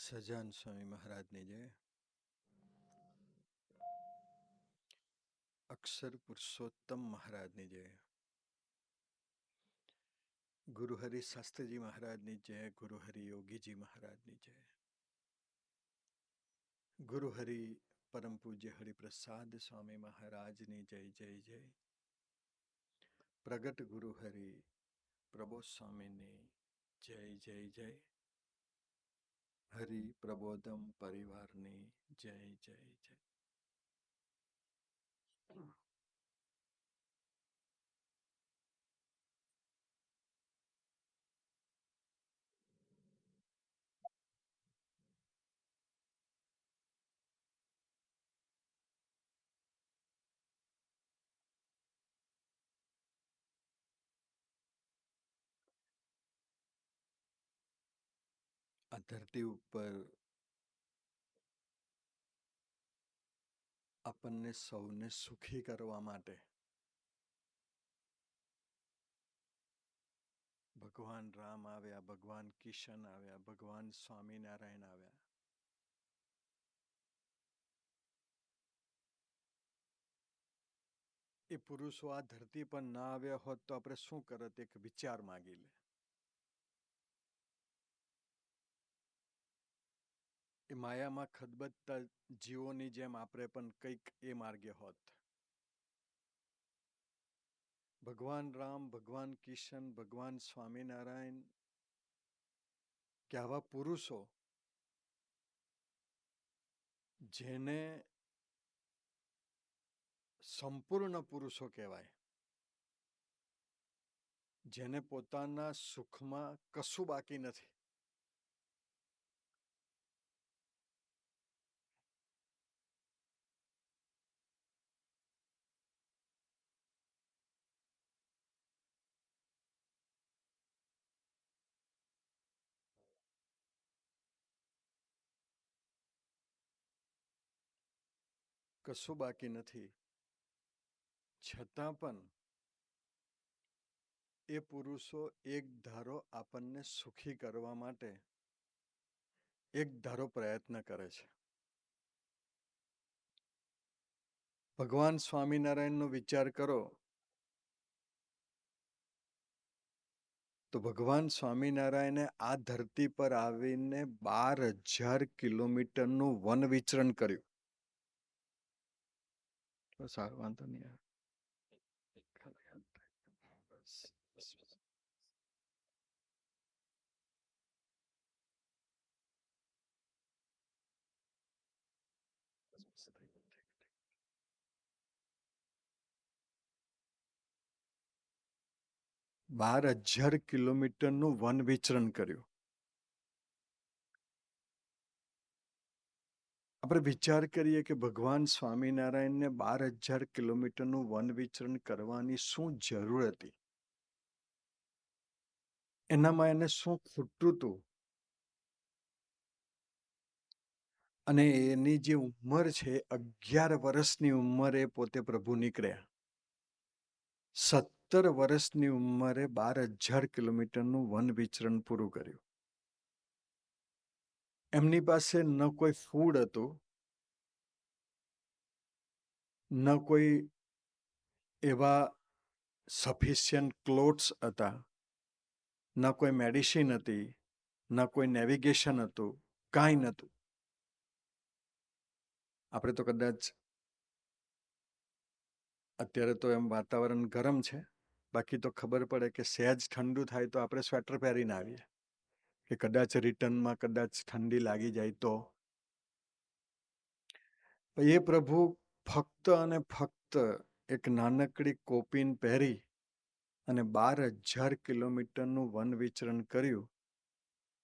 સજાન સ્વામી મહારાજની જય. અક્ષર પુરુષોત્તમ મહારાજની જય. ગુરુહરિ શાસ્ત્રીજી મહારાજની જય. ગુરુહરિ યોગીજી મહારાજની જય. ગુરુહરિ પરમ પૂજ્ય હરિપ્રસાદ સ્વામી મહારાજની જય જય જય. પ્રગટ ગુરુહરિ પ્રબોધ સ્વામીની જય જય જય. હરિ પ્રબોધમ પરિવારની જય જય જય. આ ધરતી ઉપર આપણને સૌને સુખી કરવા માટે ભગવાન રામ આવ્યા, ભગવાન કિશન આવ્યા, ભગવાન સ્વામિનારાયણ આવ્યા. એ પુરુષો આ ધરતી પર ના આવ્યા હોત તો આપણે શું કરત? એક વિચાર માગી લે. એ માયામાં ખદબદતા જીવોની જેમ આપણે પણ કંઈક એ માર્ગે હોત. ભગવાન રામ, ભગવાન કિશન, ભગવાન સ્વામિનારાયણ કે આવા પુરુષો જેને સંપૂર્ણ પુરુષો કહેવાય, જેને પોતાના સુખમાં કશું બાકી નથી. કશું બાકી નથી, છતાં પણ એ પુરુષો એક ધારો આપણને સુખી કરવા માટે એક ધારો પ્રયત્ન કરે છે. ભગવાન સ્વામિનારાયણનો વિચાર કરો તો ભગવાન સ્વામિનારાયણે આ ધરતી પર આવીને 12,000 કિલોમીટરનું વન વિચરણ કર્યું. સારું, વાંધો નહીં. બાર 12,000 કિલોમીટરનું વન વિચરણ કર્યું. આપણે વિચાર કરીએ કે ભગવાન સ્વામિનારાયણને 12,000 કિલોમીટરનું વન વિચરણ કરવાની શું જરૂર હતી? એનામાં એને શું ખૂટતું હતું? અને એની જે ઉંમર છે 11 વર્ષની ઉંમરે પોતે પ્રભુ નીકળ્યા. 17 વર્ષની ઉંમરે 12,000 કિલોમીટરનું વન વિચરણ પૂરું કર્યું. એમની પાસે ન કોઈ ફૂડ હતું, ન કોઈ એવા સફિશિયન્ટ ક્લોથ્સ હતા, ન કોઈ મેડિસિન હતી, ન કોઈ નેવિગેશન હતું, કાંઈ નહોતું. આપણે તો કદાચ અત્યારે તો એમ વાતાવરણ ગરમ છે, બાકી તો ખબર પડે કે સહેજ ઠંડુ થાય તો આપણે સ્વેટર પહેરીને આવીએ કે કદાચ રિટર્નમાં કદાચ ઠંડી લાગી જાય તો. એ પ્રભુ ફક્ત અને ફક્ત એક નાનકડી કોપીન પહેરી અને 12,000 કિલોમીટરનું વન વિચરણ કર્યું.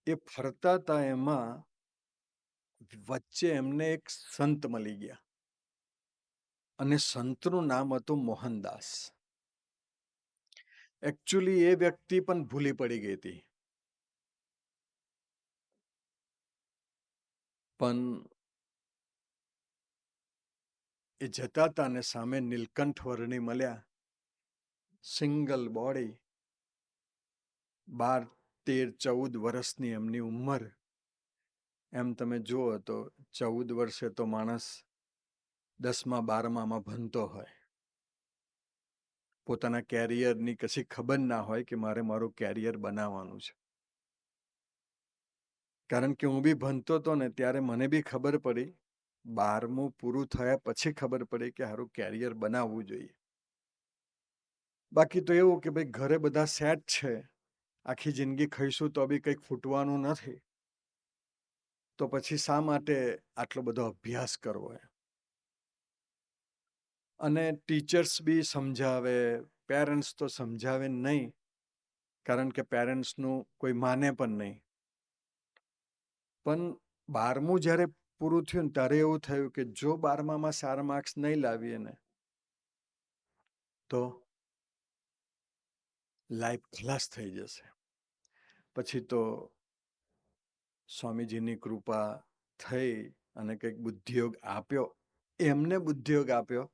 એ ફરતા હતા એમાં વચ્ચે એમને એક સંત મળી ગયા અને સંતનું નામ હતું મોહનદાસ. એકચ્યુઅલી એ વ્યક્તિ પણ ભૂલી પડી ગઈ હતી, પણ એ જતા હતા ને સામે નીલકંઠ વર્ણી મળ્યા. સિંગલ બોડી, 12, 13, 14 વર્ષની એમની ઉંમર. એમ તમે જુઓ તો 14 વર્ષે તો માણસ 10મા 12મામાં ભણતો હોય, પોતાના કેરિયરની કશી ખબર ના હોય કે મારે મારું કેરિયર બનાવવાનું છે. કારણ કે હું બી ભણતો હતો ને ત્યારે મને બી ખબર પડી, 12મું પૂરું થયા પછી ખબર પડી કે હારું કેરિયર બનાવવું જોઈએ. બાકી તો એવું કે ભાઈ ઘરે બધા સેટ છે, આખી જિંદગી ખાઈશું તો બી કંઈક ખૂટવાનું નથી, તો પછી શા માટે આટલો બધો અભ્યાસ કરવો એમ. અને ટીચર્સ બી સમજાવે, પેરેન્ટ્સ તો સમજાવે નહીં, કારણ કે પેરેન્ટ્સનું કોઈ માને પણ નહીં. પણ 12મું જ્યારે પૂરું થયું ને ત્યારે એવું થયું કે જો 12મામાં સારા માર્ક્સ નહીં લાવીએ ને તો લાઈફ ખલાસ થઈ જશે. પછી તો સ્વામીજીની કૃપા થઈ અને કંઈક બુદ્ધિયોગ આપ્યો, એમને બુદ્ધિયોગ આપ્યો,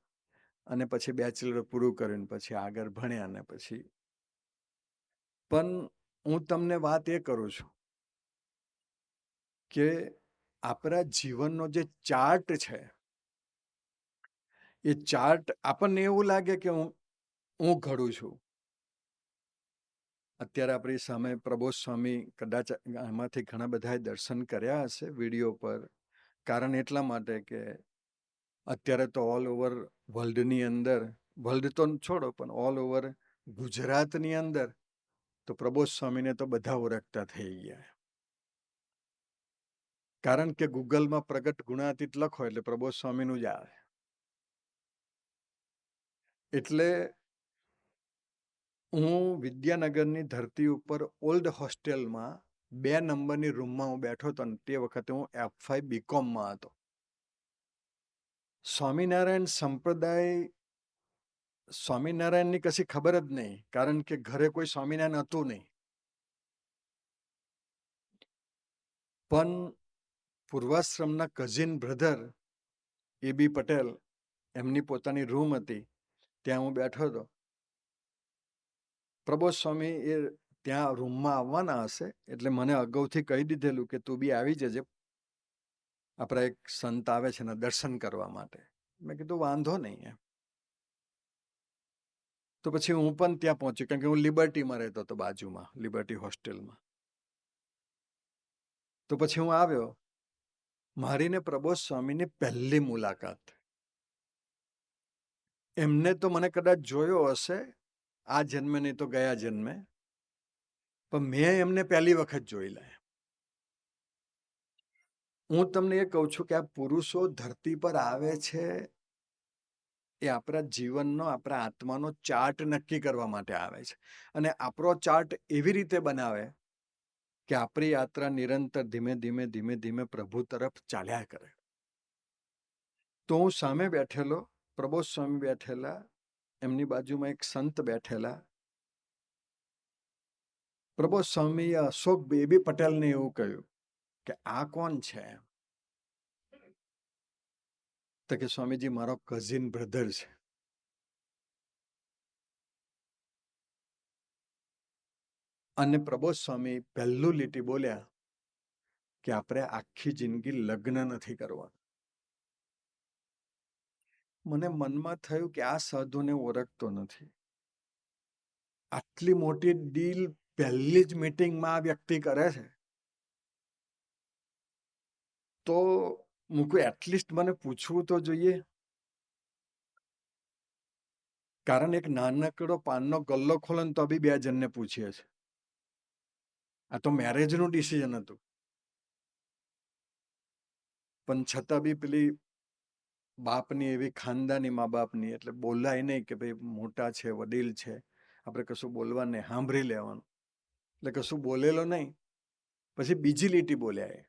અને પછી બેચલર પૂરું કર્યું, પછી આગળ ભણ્યા ને પછી. પણ હું તમને વાત એ કરું છું કે આપણા જીવનનો જે ચાર્ટ છે, એ ચાર્ટ આપણને એવું લાગે કે હું ઘડું છું. અત્યારે આપણી સામે પ્રબોધ સ્વામી, કદાચ આમાંથી ઘણા બધાએ દર્શન કર્યા હશે વિડીયો પર. કારણ એટલા માટે કે અત્યારે તો ઓલ ઓવર વર્લ્ડની અંદર, વર્લ્ડ તો છોડો પણ ઓલ ઓવર ગુજરાતની અંદર તો પ્રબોધ સ્વામીને તો બધા ઓળખતા થઈ ગયા. કારણ કે ગૂગલમાં પ્રગટ ગુણાતીત લખો એટલે પ્રબોધ સ્વામીનું જ આવે. એટલે હું વિદ્યાનગરની ધરતી ઉપર ઓલ્ડ હોસ્ટેલમાં 2 નંબરની રૂમમાં હું બેઠો હતો, ને તે વખતે હું F5 બીકોમમાં હતો. સ્વામિનારાયણ સંપ્રદાય, સ્વામિનારાયણની કશી ખબર જ નહીં, કારણ કે ઘરે કોઈ સ્વામિનારાયણ હતું નહીં. પણ પૂર્વાશ્રમના કઝિન બ્રધર A.B. પટેલ, એમની પોતાની રૂમ હતી, ત્યાં હું બેઠો હતો. પ્રબોધ સ્વામી એ ત્યાં રૂમમાં આવવાના હશે, એટલે મને અગાઉથી કહી દીધેલું કે તું બી આવી જજે, આપણા એક સંત આવે છે ને દર્શન કરવા માટે. મેં કીધું વાંધો નહીં એમ. તો પછી હું પણ ત્યાં પહોંચ્યો, કારણ કે હું લિબર્ટીમાં રહેતો હતો, બાજુમાં લિબર્ટી હોસ્ટેલમાં. તો પછી હું આવ્યો. મારી ને પ્રબોધ સ્વામીની પહેલી મુલાકાત. એમને તો મને કદાચ જોયો હશે, આ જન્મે નહીં તો ગયા જન્મે, પણ મેં એમને પહેલી વખત જોયેલા. હું તમને એ કહું છું કે આ પુરુષો ધરતી પર આવે છે એ આપણા જીવનનો, આપણા આત્માનો ચાર્ટ નક્કી કરવા માટે આવે છે. અને આપણો ચાર્ટ એવી રીતે બનાવે કે આપણી યાત્રા નિરંતર ધીમે ધીમે ધીમે ધીમે પ્રભુ તરફ ચાલ્યા કરે. તો હું સામે બેઠેલો, પ્રબોધ સ્વામી બેઠેલા, એમની બાજુમાં એક સંત બેઠેલા. પ્રબોધ સ્વામીએ અશોક A.B. પટેલને એવું કહ્યું કે આ કોણ છે? તો કે સ્વામીજી મારો કઝિન બ્રધર છે. અને પ્રબોધ સ્વામી પહેલું લીટી બોલ્યા કે આપણે આખી જિંદગી લગ્ન નથી કરવા. મને મનમાં થયું કે આ સાધુને ઓળખતો નથી. આટલી મોટી ડીલ પહેલી જ મીટિંગમાં આ વ્યક્તિ કરે છે, તો મૂકું એટલીસ્ટ મને પૂછવું તો જોઈએ. કારણ એક નાનકડો પાનનો ગલ્લો ખોલે તો બી 2 જણને પૂછીએ છે. આ તો મેરેજનું ડિસિઝન હતું, પણ છતાં બી પેલી બાપની એવી ખાનદાની, મા બાપની, એટલે બોલાય નહીં કે ભાઈ મોટા છે, વડીલ છે, આપણે કશું બોલવા નહીં, સાંભળી લેવાનું. એટલે કશું બોલેલો નહીં. પછી બીજી લીટી બોલ્યા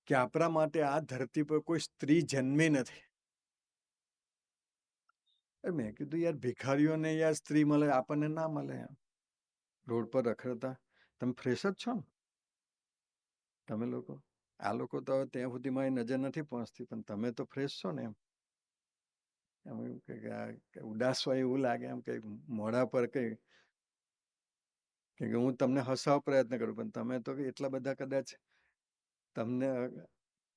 કે આપણા માટે આ ધરતી પર કોઈ સ્ત્રી જન્મી નથી. મેં કીધું યાર, ભિખારીઓને યાર સ્ત્રી મળે, આપણને ના મળે. એમ રોડ પર રખડતા તમે ફ્રેશ જ છો ને તમે લોકો? આ લોકો તો ત્યાં સુધી મારી નજર નથી પહોંચતી, પણ તમે તો ફ્રેશ છો ને. એમ ઉદાસ હોય એવું લાગે, એમ કઈ મોઢા પર કઈ કે હું તમને હસાવવા પ્રયત્ન કરું, પણ તમે તો એટલા બધા કદાચ તમને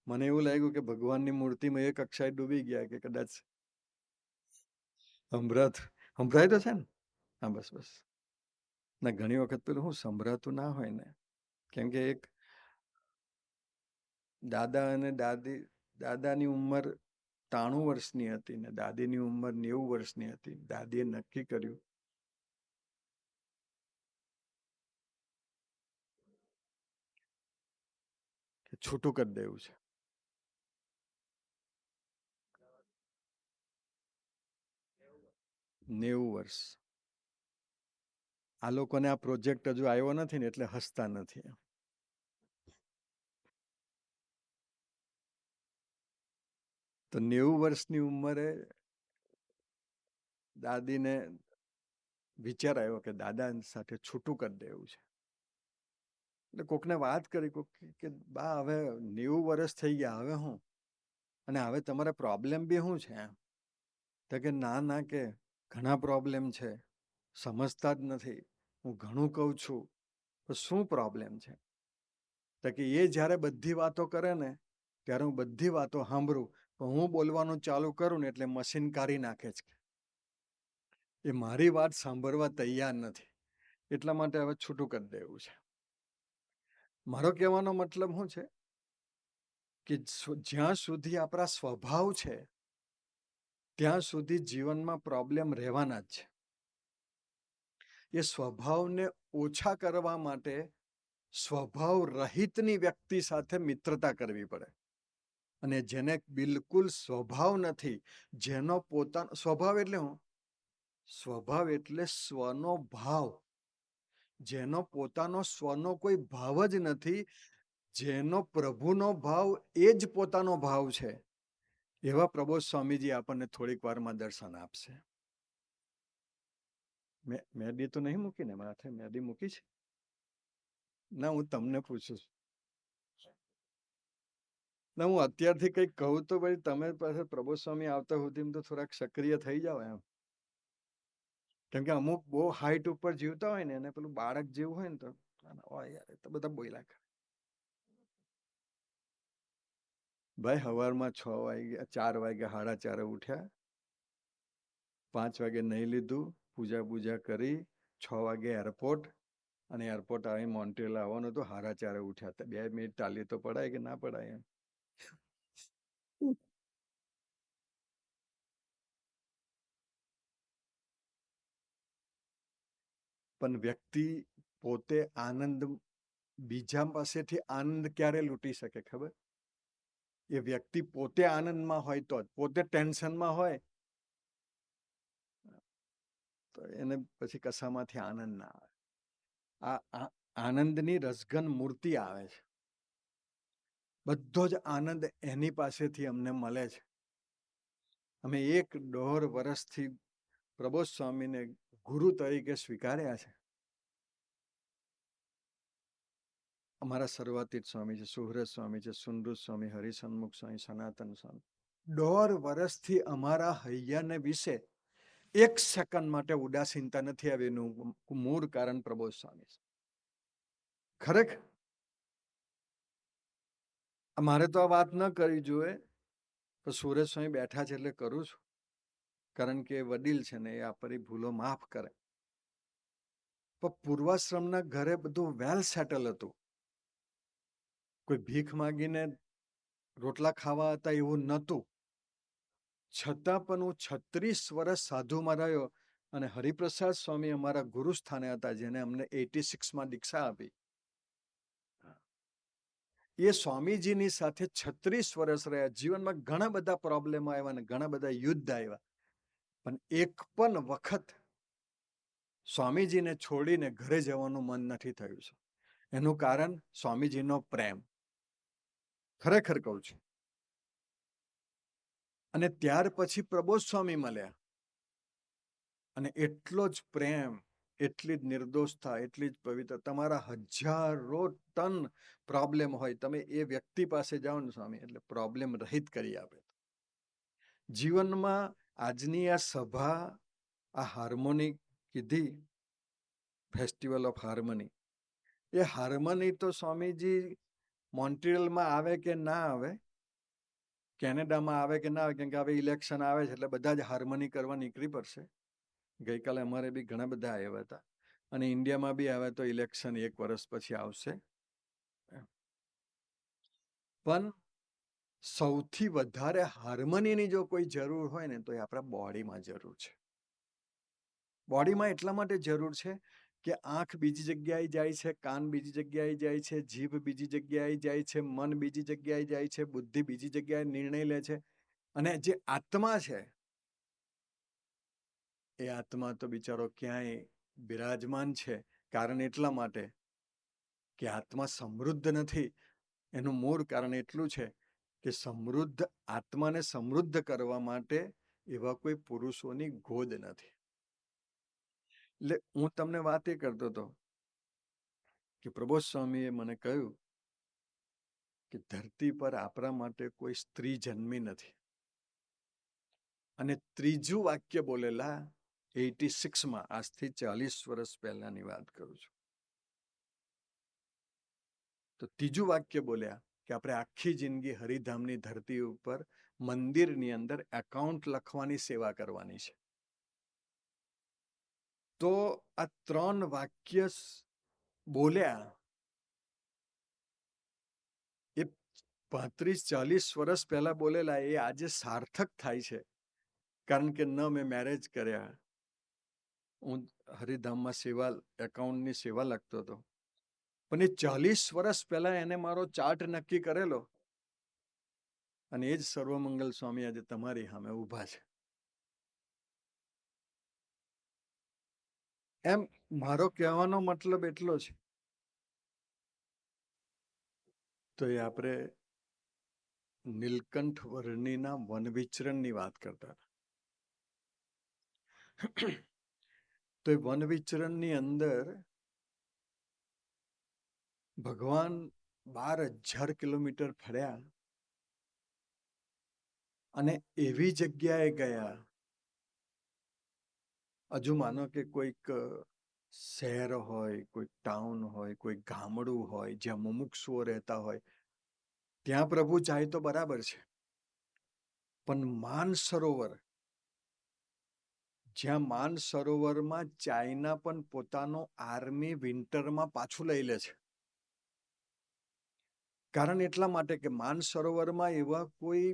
મને એવું લાગ્યું કે ભગવાનની મૂર્તિમાં એક અક્ષય ડૂબી ગયા કે કદાચ સંભળાય તો છે ને? હા, બસ બસ. ના, ઘણી વખત પેલું હું સંભળાતું ના હોય ને, કેમ કે એક દાદા અને દાદાની ઉંમર 93 વર્ષની હતી ને દાદીની ઉંમર 90 વર્ષની હતી. દાદીએ નક્કી કર્યું કે છૂટું કરી દેવું છે. 90 વર્ષ. આ લોકોને આ પ્રોજેક્ટ હજુ આવ્યો નથી ને એટલે હસતા નથી. તો 90 વર્ષની ઉંમરે દાદીને વિચાર આવ્યો કે દાદા સાથે છૂટું કરી દેવું છે. એટલે કોકને વાત કરી કે બા હવે 90 વર્ષ થઈ ગયા, હવે હું, અને હવે તમારા પ્રોબ્લેમ બી શું છે? તો કે ના કે ઘણા પ્રોબ્લેમ છે, સમજતા જ નથી. હું ઘણું કહું છું, તો શું પ્રોબ્લેમ છે? તો કે એ જ્યારે બધી વાતો કરે ને ત્યારે હું બધી વાતો સાંભળું, પણ હું બોલવાનું ચાલુ કરું ને એટલે મશીન કાઢી નાખે છે. એ મારી વાત સાંભળવા તૈયાર નથી, એટલા માટે હવે છૂટું કરી દેવું છે. મારો કહેવાનો મતલબ શું છે કે જ્યાં સુધી આપણા સ્વભાવ છે ત્યાં સુધી જીવનમાં પ્રોબ્લેમ રહેવાના જ છે. એ સ્વભાવને ઓછા કરવા માટે સ્વભાવ રહિતની વ્યક્તિ સાથે મિત્રતા કરવી પડે. અને જેને બિલકુલ સ્વભાવ નથી, જેનો પોતાનો સ્વભાવ એટલે હું, સ્વભાવ એટલે સ્વનો ભાવ, જેનો પોતાનો સ્વનો કોઈ ભાવ જ નથી, જેનો પ્રભુનો ભાવ એ જ પોતાનો ભાવ છે, એવા પ્રબોધ સ્વામીજી આપણને થોડીક વારમાં દર્શન આપશે. મેદી તો નહીં મૂકી ને માથે? મેદી મૂકી છે? ના, હું તમને પૂછું છું. ના, હું અત્યારથી કંઈક કહું તો ભાઈ તમે પાસે પ્રબોધ સ્વામી આવતા સુધી તો થોડાક સક્રિય થઈ જાવ એમ. કેમ કે અમુક બહુ હાઈટ ઉપર જીવતા હોય ને, એને પેલું બાળક જેવું હોય ને તો યાર તો બધા બોલ્યા કરે. ભાઈ સવારમાં 6 વાગ્યા, 4 વાગ્યા, 4:30 ઉઠ્યા, 5 વાગે નહીં લીધું, પૂજા કરી, 6 વાગે એરપોર્ટ, અને એરપોર્ટ આવી મોન્ટ્રીયલ આવવાનું તો 4:30 ઉઠ્યા. 2 મિનિટ તાલી તો પડાય કે ના પડાય એમ. પણ વ્યક્તિ પોતે આનંદ, બીજા પાસેથી આનંદ ક્યારે લૂંટી શકે ખબર? એ વ્યક્તિ પોતે આનંદમાં હોય તો જ. પોતે ટેન્શનમાં હોય તો એને પછી કશામાંથી આનંદ ના આવે. આ આનંદની રસઘન મૂર્તિ આવે છે. બધો જ આનંદ એની પાસેથી અમને મળે છે. અમે 1.5 વર્ષથી પ્રબોધ સ્વામીને ગુરુ તરીકે સ્વીકાર્યા છે. અમારા સર્વાતીત સ્વામી છે, સુહૃદ સ્વામી છે, સુનૃત સ્વામી, હરિસન્મુખ સ્વામી, સનાતન સ્વામી. 1.5 વર્ષથી અમારા હૈયાને વિશે 1 સેકન્ડ માટે ઉદાસીનતા નથી આવી. એનું મૂળ કારણ પ્રબોધ સ્વામી છે. ખરેખર મારે તો આ વાત ન કરવી જોઈએ, પણ સુરજ સ્વામી બેઠા છે એટલે કરું છું, કારણ કે વડીલ છે ને એ આપણી ભૂલો માફ કરે. પણ પૂર્વાશ્રમના ઘરે બધું વેલ સેટલ હતું. કોઈ ભીખ માંગીને રોટલા ખાવા હતા એવું નહોતું. છતાં પણ હું 36 વર્ષ સાધુમાં રહ્યો, અને હરિપ્રસાદ સ્વામી અમારા ગુરુ સ્થાને હતા, જેને અમને 86માં દીક્ષા આપી. એ સ્વામીજીની સાથે 36 વર્ષ રહ્યા. જીવનમાં ઘણા બધા પ્રોબ્લેમ આવ્યા અને ઘણા બધા યુદ્ધ આવ્યા, પણ એક પણ વખત સ્વામીજીને છોડીને ઘરે જવાનું મન નથી થયું છે. એનું કારણ સ્વામીજીનો પ્રેમ. ખરેખર કહું છું. અને ત્યાર પછી પ્રબોધ સ્વામી મળ્યા, અને એટલો જ પ્રેમ, એટલી જ નિર્દોષતા, એટલી જ પવિત્ર. તમારા 1000 ટન પ્રોબ્લેમ હોય, તમે એ વ્યક્તિ પાસે જાઓ ને સ્વામી, એટલે પ્રોબ્લેમ રહિત કરી આપે. જીવનમાં આજની આ સભા, આ હાર્મોની કીધી, festival of harmony, A harmony તો સ્વામીજી મોન્ટ્રીયલમાં આવે કે ના આવે, કેનેડામાં આવે કે ના આવે, કેમ કે હવે ઇલેક્શન આવે છે એટલે બધા જ હાર્મની કરવા નીકળી પડશે. ગઈકાલે અમારે બી ઘણા બધા આવ્યા હતા, અને ઇન્ડિયામાં બી આવે તો ઇલેક્શન 1 વર્ષ પછી આવશે. પણ સૌથી વધારે હાર્મનીની જો કોઈ જરૂર હોય ને તો એ આપણા બોડીમાં જરૂર છે. બોડીમાં એટલા માટે જરૂર છે કે આંખ બીજી જગ્યાએ જાય છે, કાન બીજી જગ્યાએ જાય છે, જીભ બીજી જગ્યાએ જાય છે, મન બીજી જગ્યાએ જાય છે, બુદ્ધિ બીજી જગ્યાએ નિર્ણય લે છે. અને જે આત્મા છે એ આત્મા તો બિચારો ક્યાંય બિરાજમાન છે. કારણ એટલા માટે કે આત્મા સમૃદ્ધ નથી. એનું મૂળ કારણ એટલું છે કે સમૃદ્ધ આત્માને સમૃદ્ધ કરવા માટે એવા કોઈ પુરુષોની ગોદ નથી. એટલે હું તમને વાત એ કરતો હતો કે પ્રબોધ સ્વામીએ મને કહ્યું કે ધરતી પર આપણા માટે કોઈ સ્ત્રી જન્મી નથી. અને ત્રીજું વાક્ય બોલેલા 86માં, આજથી 40 વર્ષ પહેલાની વાત કરું છું. તો ત્રીજું વાક્ય બોલ્યા કે આપણે આખી જિંદગી હરિધામની ધરતી ઉપર મંદિરની અંદર એકાઉન્ટ લખવાની સેવા કરવાની છે. તો આ 3 વાક્ય બોલ્યા એ 35-40 વર્ષ પહેલા બોલેલા એ આજે સાર્થક થાય છે. કારણ કે ન મેં મેરેજ કર્યા, હું હરિધામમાં સેવા એકાઉન્ટની સેવા લખતો હતો, પણ એ 40 વર્ષ પહેલા એને મારો ચાર્ટ નક્કી કરેલો, અને એ જ સર્વમંગલ સ્વામી આજે તમારી સામે ઊભા છે. એમ મારો કહેવાનો મતલબ એટલો છે. તો એ આપણે નીલકંઠ વર્ણિના વનવિચરણની વાત કરતા હતા. તો એ વનવિચરણની અંદર ભગવાન 12,000 કિલોમીટર ફર્યા અને એવી જગ્યાએ ગયા, હજુ માનો કે કોઈક શહેર હોય, કોઈ ટાઉન હોય, કોઈ ગામડું હોય જ્યાં મુમુક્ષુઓ રહેતા હોય, ત્યાં પ્રભુ જાય તો બરાબર છે. પણ માનસરોવર, જ્યાં માનસરોવરમાં ચાઇના પણ પોતાનો આર્મી વિન્ટરમાં પાછું લઈ લે છે. કારણ એટલા માટે કે માનસરોવરમાં એવા કોઈ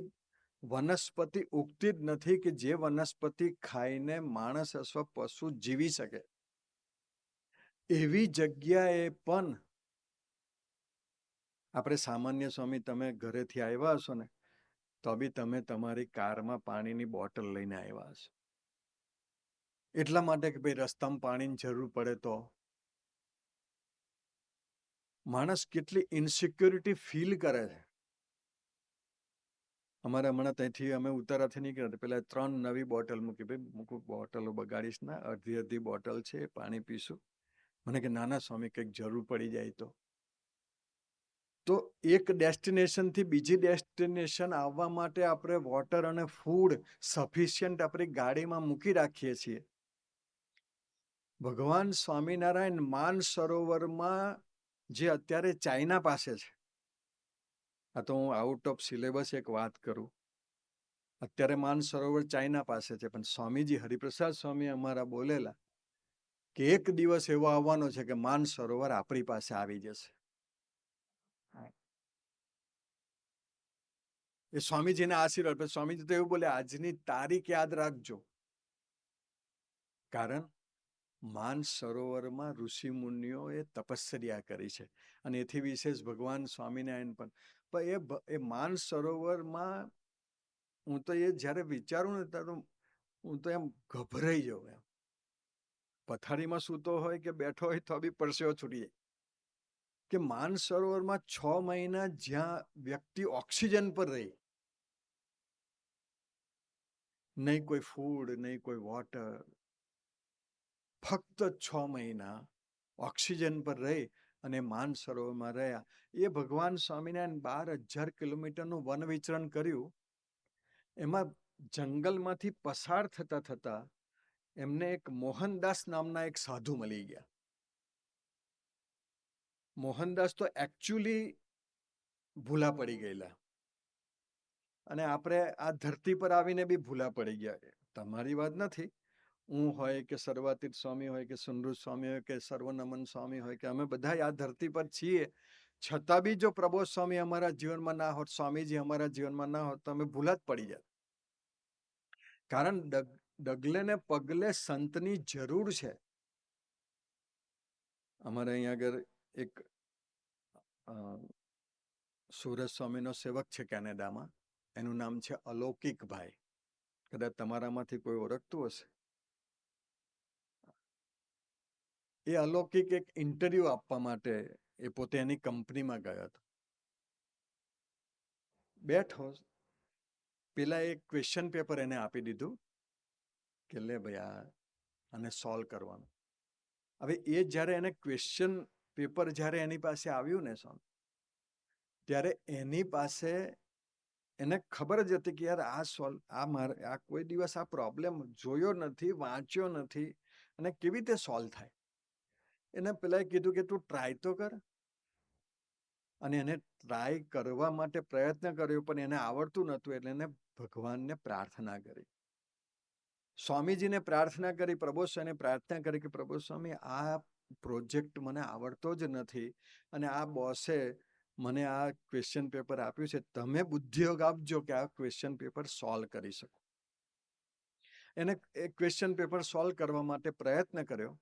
વનસ્પતિ ઉગતી જ નથી કે જે વનસ્પતિ ખાઈને માણસ અથવા પશુ જીવી શકે. એવી જગ્યાએ પણ આપણે સામાન્ય સ્વામી, તમે ઘરેથી આવ્યા હશો ને તો બી તમે તમારી કારમાં પાણીની બોટલ લઈને આવ્યા હશો. એટલા માટે કે ભાઈ રસ્તામાં પાણીની જરૂર પડે તો. માણસ કેટલી ઇનસિક્યોરિટી ફીલ કરે છે. અમારે હમણાં ત્યાંથી અમે ઉતારાથી નીકળ્યા, પેલા 3 નવી બોટલ મૂકી, ભાઈ મૂકું બોટલો બગાડીશ ના, અડધી બોટલ છે, પાણી પીશું. મને કે નાના સ્વામી કંઈક જરૂર પડી જાય તો એક ડેસ્ટિનેશનથી બીજી ડેસ્ટિનેશન આવવા માટે આપણે વોટર અને ફૂડ સફિશિયન્ટ આપણી ગાડીમાં મૂકી રાખીએ છીએ. ભગવાન સ્વામિનારાયણ માનસરોવરમાં જે અત્યારે ચાઇના પાસે છે, આ તો હું આઉટ ઓફ સિલેબસ એક વાત કરું, અત્યારે માનસરોવર ચાઇના પાસે છે, પણ સ્વામીજી હરિપ્રસાદ સ્વામી અમારા બોલેલા કે એક દિવસ એવો આવવાનો છે કે માનસરોવર આપણી પાસે આવી જશે. એ સ્વામીજીના આશીર્વાદ. સ્વામીજી તો એવું બોલે, આજની તારીખ યાદ રાખજો, કારણ માનસરોવરમાં ઋષિ મુનિઓએ તપસ્યા કરી છે. અને એથી વિશેષ ભગવાન સ્વામિનારાયણ પણ એ માનસરોવરમાં હું તો એ જ્યારે વિચારું ને ત્યારે હું તો એમ ગભરાઈ જાઉં. એમ પથારીમાં સૂતો હોય કે બેઠો હોય તો બી પરસેવો છૂટી જાય. કે માનસરોવરમાં 6 મહિના જ્યાં વ્યક્તિ ઓક્સિજન પર રહી, નહીં કોઈ ફૂડ, નહીં કોઈ વોટર, ફક્ત 6 મહિના ઓક્સિજન પર રહી અને માનસરોવરમાં રહ્યા. એ ભગવાન સ્વામિનારાયણ 12,000 કિલોમીટરનું વન વિચરણ કર્યું. એમાં જંગલમાંથી પસાર થતા થતા એમને એક મોહનદાસ નામના એક સાધુ મળી ગયા. મોહનદાસ તો એકચ્યુઅલી ભૂલા પડી ગયેલા. અને આપણે આ ધરતી પર આવીને બી ભૂલા પડી ગયા. તમારી વાત નથી. હું હોય કે સર્વાતીત સ્વામી હોય કે સુનૃત સ્વામી હોય કે સર્વનમન સ્વામી હોય કે અમે બધા આ ધરતી પર છીએ, છતાં બી જો પ્રબોધ સ્વામી અમારા જીવનમાં ના હોત, સ્વામીજી અમારા જીવનમાં ના હોત, તો અમે ભૂલા જ પડી જાય. કારણ ડગલે ને પગલે સંતની જરૂર છે. અમારે અહીંયા આગળ એક સુરજ સ્વામીનો સેવક છે કેનેડામાં. એનું નામ છે અલૌકિકભાઈ. કદાચ તમારામાંથી કોઈ ઓળખતું હશે. એ અલૌકિક એક ઇન્ટરવ્યુ આપવા માટે એ પોતે એની કંપનીમાં ગયો હતો. બેઠો, પેલા એક ક્વેશ્ચન પેપર એને આપી દીધું કે લે ભાઈ આને સોલ્વ કરવાનું. હવે એ જ્યારે એને ક્વેશ્ચન પેપર જ્યારે એની પાસે આવ્યું ને સ્વામી, ત્યારે એની પાસે એને ખબર જ હતી કે યાર આ કોઈ દિવસ આ પ્રોબ્લેમ જોયો નથી, વાંચ્યો નથી, અને કેવી રીતે સોલ્વ થાય. એને પેલા કીધું કે તું ટ્રાય તો કર. અને એને ટ્રાય કરવા માટે પ્રયત્ન કર્યો, પણ એને આવડતું નહોતું. એટલે એને ભગવાનને પ્રાર્થના કરી, સ્વામીજીને પ્રાર્થના કરી, પ્રબોધ સ્વામીને પ્રાર્થના કરી કે પ્રબોધ સ્વામી આ પ્રોજેક્ટ મને આવડતો જ નથી, અને આ બોસે મને આ ક્વેશ્ચન પેપર આપ્યું છે, તમે બુદ્ધિયોગ આપજો કે આ ક્વેશ્ચન પેપર સોલ્વ કરી શકો. એને એ ક્વેશ્ચન પેપર સોલ્વ કરવા માટે પ્રયત્ન કર્યો.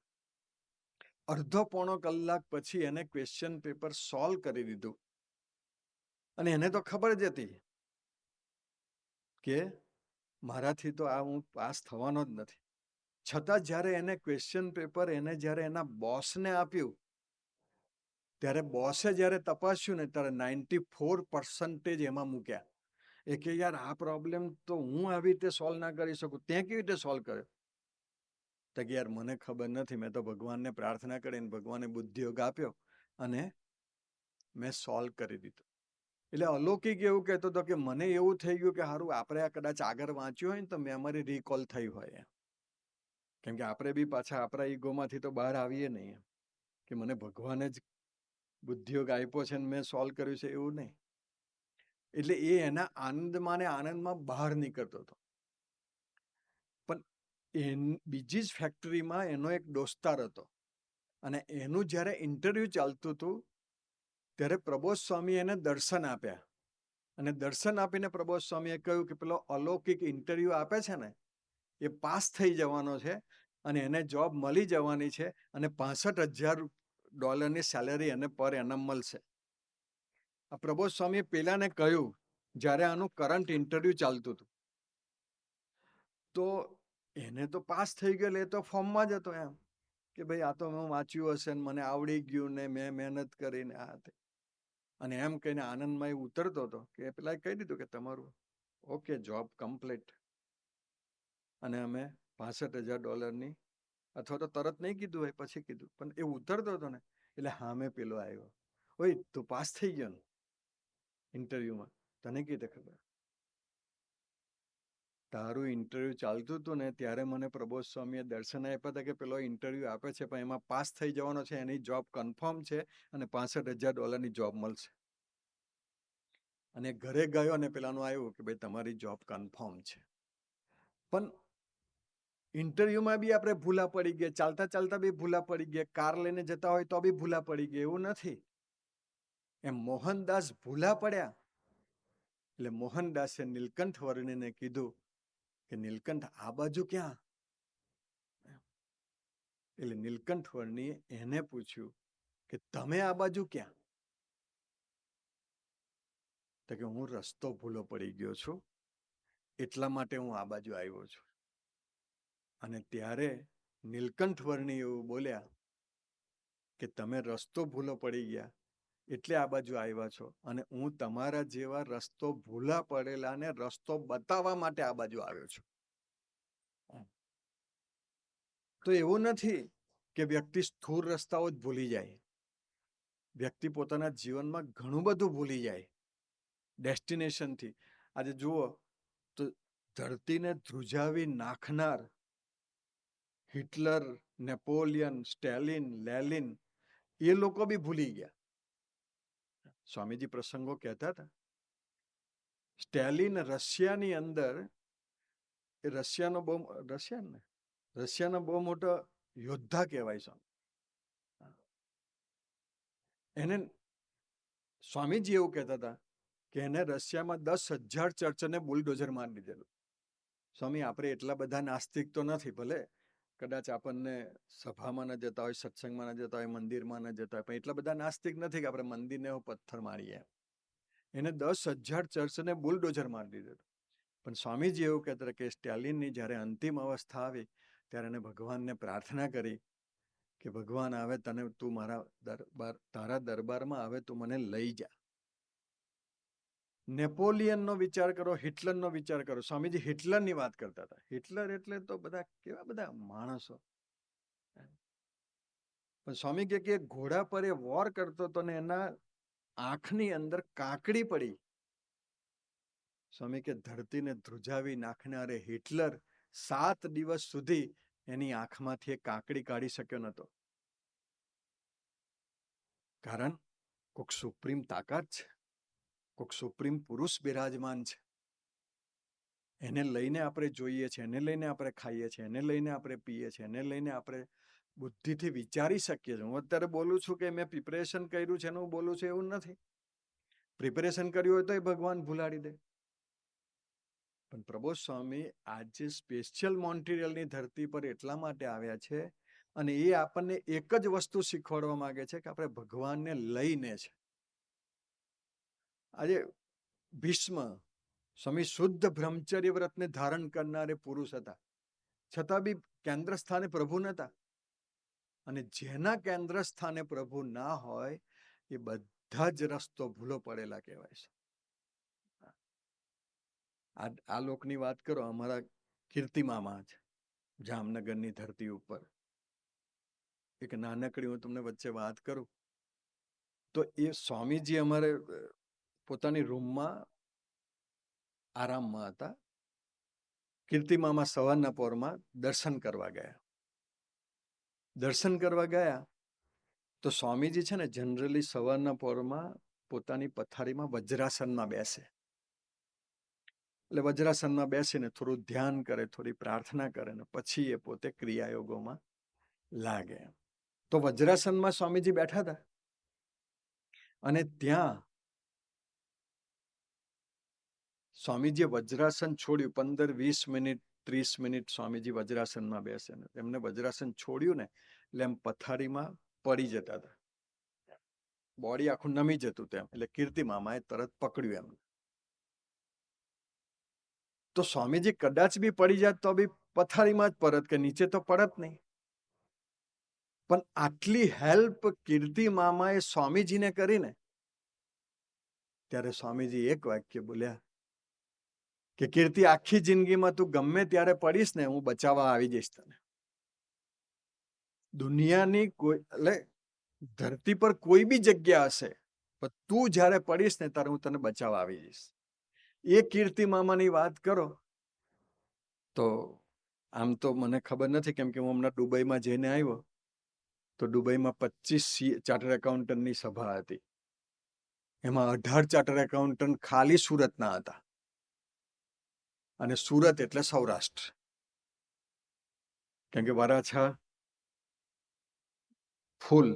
અડધો પોણો કલાક પછી એને ક્વેશ્ચન પેપર સોલ્વ કરી દીધું. અને એને તો ખબર જ હતી કે મારાથી તો આ હું પાસ થવાનો જ નથી. છતાં જ્યારે એને ક્વેશ્ચન પેપર એને જ્યારે એના બોસને આપ્યું, ત્યારે બોસે જ્યારે તપાસ્યું ને ત્યારે 94% એમાં મૂક્યા. એ કે યાર આ પ્રોબ્લેમ તો હું આવી રીતે સોલ્વ ના કરી શકું, તે કેવી રીતે સોલ્વ કર્યો? તો કે યાર મને ખબર નથી, મેં તો ભગવાનને પ્રાર્થના કરીને ભગવાને બુદ્ધિયોગ આપ્યો અને મેં સોલ્વ કરી દીધું. એટલે અલૌકિક એવું કહેતો હતો કે મને એવું થઈ ગયું કે સારું આપણે આ કદાચ આગળ વાંચ્યું હોય ને તો મેમરી રિકોલ થઈ હોય. કેમ કે આપણે બી પાછા આપણા ઈગોમાંથી તો બહાર આવીએ નહીં કે મને ભગવાને જ બુદ્ધિયોગ આપ્યો છે ને મેં સોલ્વ કર્યું છે, એવું નહીં. એટલે એ એના આનંદમાં ને આનંદમાં બહાર નીકળતો હતો. પણ બીજી જ ફેક્ટરીમાં એનો એક દોસ્તાર હતો, અને એનું જ્યારે ઇન્ટરવ્યુ ચાલતું હતું ત્યારે પ્રબોધ સ્વામી એને દર્શન આપ્યા. અને દર્શન આપીને પ્રબોધ સ્વામીએ કહ્યું કે પેલો અલૌકિક ઇન્ટરવ્યુ આપે છે ને એ પાસ થઈ જવાનો છે, અને એને જોબ મળી જવાની છે, અને $65,000 સેલેરી એને પર એનમ મળશે. આ પ્રબોધ સ્વામીએ પેલાને કહ્યું જ્યારે આનું કરંટ ઇન્ટરવ્યુ ચાલતું હતું. તો એને તો પાસ થઈ ગયેલ, એ તો ફોર્મમાં જ હતો એમ કે ભાઈ આ તો મેં વાંચ્યું હશે ને મને આવડી ગયું ને મેં મહેનત કરીને આ તે. અને એમ કહીને આનંદમાં એ ઉતરતો હતો કે પેલા કહી દીધું કે તમારું ઓકે, જોબ કમ્પ્લીટ. અને અમે $65,000 અથવા તો તરત નહીં કીધું હોય, પછી કીધું, પણ એ ઉતરતો હતો ને એટલે હા મેં પેલો આવ્યો, ઓય તું પાસ થઈ ગયો ને ઇન્ટરવ્યુમાં, તને કઈ રીતે ખબર? તારું ઇન્ટરવ્યુ ચાલતું હતું ને ત્યારે મને પ્રબોધ સ્વામીએ દર્શન આપ્યા હતા કે પેલો ઇન્ટરવ્યુ આપે છે પણ એમાં પાસ થઈ જવાનો છે, એની જોબ કન્ફર્મ છે અને $65,000 જોબ મળશે. અને ઘરે ગયો અને પેલાનું આવ્યું કે ભાઈ તમારી જોબ કન્ફર્મ છે. પણ ઇન્ટરવ્યુમાં બી આપણે ભૂલા પડી ગયા, ચાલતા ચાલતા બી ભૂલા પડી ગયા, કાર લઈને જતા હોય તો બી ભૂલા પડી ગયા, એવું નથી. એમ મોહનદાસ ભૂલા પડ્યા. એટલે મોહનદાસે નીલકંઠ વર્ણીને કીધું કે નીલકંઠ આ બાજુ ક્યાં? એટલે નીલકંઠ વર્ણીએ એને પૂછ્યું કે તમે આ બાજુ ક્યાં? તો કે હું રસ્તો ભૂલો પડી ગયો છું, એટલા માટે હું આ બાજુ આવ્યો છું. અને ત્યારે નીલકંઠ વર્ણી એવું બોલ્યા કે તમે રસ્તો ભૂલો પડી ગયા એટલે આ બાજુ આવ્યા છો, અને હું તમારા જેવા રસ્તો ભૂલા પડેલાને રસ્તો બતાવવા માટે આ બાજુ આવ્યો છું. તો એવું નથી કે વ્યક્તિ સ્થૂળ રસ્તાઓ જ ભૂલી જાય. વ્યક્તિ પોતાના જીવનમાં ઘણું બધું ભૂલી જાય ડેસ્ટિનેશનથી. આજે જુઓ તો ધરતીને ધ્રુજાવી નાખનાર હિટલર, નેપોલિયન, સ્ટેલિન, લેલિન, એ લોકો બી ભૂલી ગયા. સ્વામીજી પ્રસંગો કહેતા હતા. સ્ટેલિન રશિયાની અંદર, એ રશિયાનો બહુ મોટો યોદ્ધા કહેવાય છે. એને સ્વામીજી એવું કહેતા હતા કે એને રશિયામાં 10,000 ચર્ચને બુલડોઝર મારી દીધેલું. સ્વામી, આપણે એટલા બધા નાસ્તિક તો નથી, ભલે કદાચ આપણને સભામાં ન જતા હોય, સત્સંગમાં ન જતા હોય, મંદિરમાં ન જતા હોય, પણ એટલા બધા નાસ્તિક નથી કે આપણે મંદિરને પથ્થર મારીએ. એને 10,000 ચર્ચને બુલડોઝર મારી દીધેલું. પણ સ્વામીજી એવું કહેતા કે સ્ટાલિનની જ્યારે અંતિમ અવસ્થા આવી ત્યારે એને ભગવાનને પ્રાર્થના કરી કે ભગવાન, આવે તને તું તારા દરબારમાં આવે, તું મને લઈ જા. નેપોલિયનનો વિચાર કરો, હિટલરનો વિચાર કરો. સ્વામીજી હિટલરની વાત કરતા હતા. હિટલર એટલે તો બધા કેવા બધા માણસો. પણ સ્વામી કે ઘોડા પર એ વોર કરતો હતો ને એના આંખની અંદર કાકડી પડી. સ્વામી કે ધરતીને ધ્રુજાવી નાખનારે હિટલર 7 દિવસ સુધી એની આંખમાંથી એક કાકડી કાઢી શક્યો નતો. કારણ કોઈક સુપ્રીમ તાકાત છે, કોઈક સુપ્રીમ પુરુષ બિરાજમાન છે. એને લઈને આપણે જોઈએ છીએ, એને લઈને આપણે ખાઈએ છીએ, એને લઈને આપણે પીએ છીએ, એને લઈને આપણે બુદ્ધિથી વિચારી શકીએ છીએ. હું અત્યારે બોલું છું કે મેં પ્રિપરેશન કર્યું છે, હું બોલું છું એવું નથી. પ્રિપરેશન કર્યું હોય તો એ ભગવાન ભૂલાડી દે. પણ પ્રબોધ સ્વામી આજે સ્પેશિયલ મોન્ટ્રીયલની ધરતી પર એટલા માટે આવ્યા છે, અને એ આપણને એક જ વસ્તુ શીખવાડવા માંગે છે કે આપણે ભગવાનને લઈને છે. આજે ભીષ્મ સ્વામી શુદ્ધ બ્રહ્મચર્ય વ્રતને ધારણ કરનારે પુરુષ હતા, છતાં બી કેન્દ્ર સ્થાને પ્રભુ નતા. અને જેના કેન્દ્ર સ્થાને પ્રભુ ના હોય એ બધા જ રસ્તો ભૂલો પડેલા કહેવાય છે. આ લોકની વાત કરો, અમારા કીર્તિમામાં જ જામનગરની ધરતી ઉપર એક નાનકડી હું તમને વચ્ચે વાત કરું તો એ સ્વામીજી અમારે પોતાની રૂમમાં આરામમાં હતા. કીર્તિમામાં સવારના પોરમાં દર્શન કરવા ગયા. દર્શન કરવા ગયા તો સ્વામીજી છે ને જનરલી સવારના પોરમાં પોતાની પથારીમાં વજ્રાસનમાં બેસે. એટલે વજ્રાસનમાં બેસીને થોડું ધ્યાન કરે, થોડી પ્રાર્થના કરે ને પછી એ પોતે ક્રિયાયોગોમાં લાગે. તો વજ્રાસનમાં સ્વામીજી બેઠા હતા અને ત્યાં સ્વામીજીએ વજ્રાસન છોડ્યું. 15-20 મિનિટ 30 મિનિટ સ્વામીજી વજ્રાસનમાં બેસે ને એમને વજ્રાસન છોડ્યું ને એટલે એમ પથારીમાં પડી જતા હતા. બોડી આખું નમી જતું તેમ. એટલે કીર્તિમામાએ તરત પકડ્યું એમ. તો સ્વામીજી કદાચ બી પડી જાત તો બી પથારીમાં જ પરત, કે નીચે તો પડત નહીં. પણ આટલી હેલ્પ કીર્તિમામાએ સ્વામીજીને કરીને ત્યારે સ્વામીજી એક વાક્ય બોલ્યા કે કીર્તિ, આખી જિંદગીમાં તું ગમે ત્યારે પડીશ ને હું બચાવવા આવી જઈશ તને. દુનિયાની કોઈ એટલે ધરતી પર કોઈ બી જગ્યા હશે પણ તું જ્યારે પડીશ ને ત્યારે હું તને બચાવવા આવી જઈશ. એ કીર્તિ મામાની વાત કરો તો આમ તો મને ખબર નથી, કેમ કે હું હમણાં દુબઈમાં જઈને આવ્યો તો દુબઈમાં 25 ચાર્ટર્ડ એકાઉન્ટન્ટની સભા હતી. એમાં 18 ચાર્ટર્ડ એકાઉન્ટન્ટ ખાલી સુરતના હતા. અને સુરત એટલે સૌરાષ્ટ્ર, કેમ કે વરાછા ફૂલ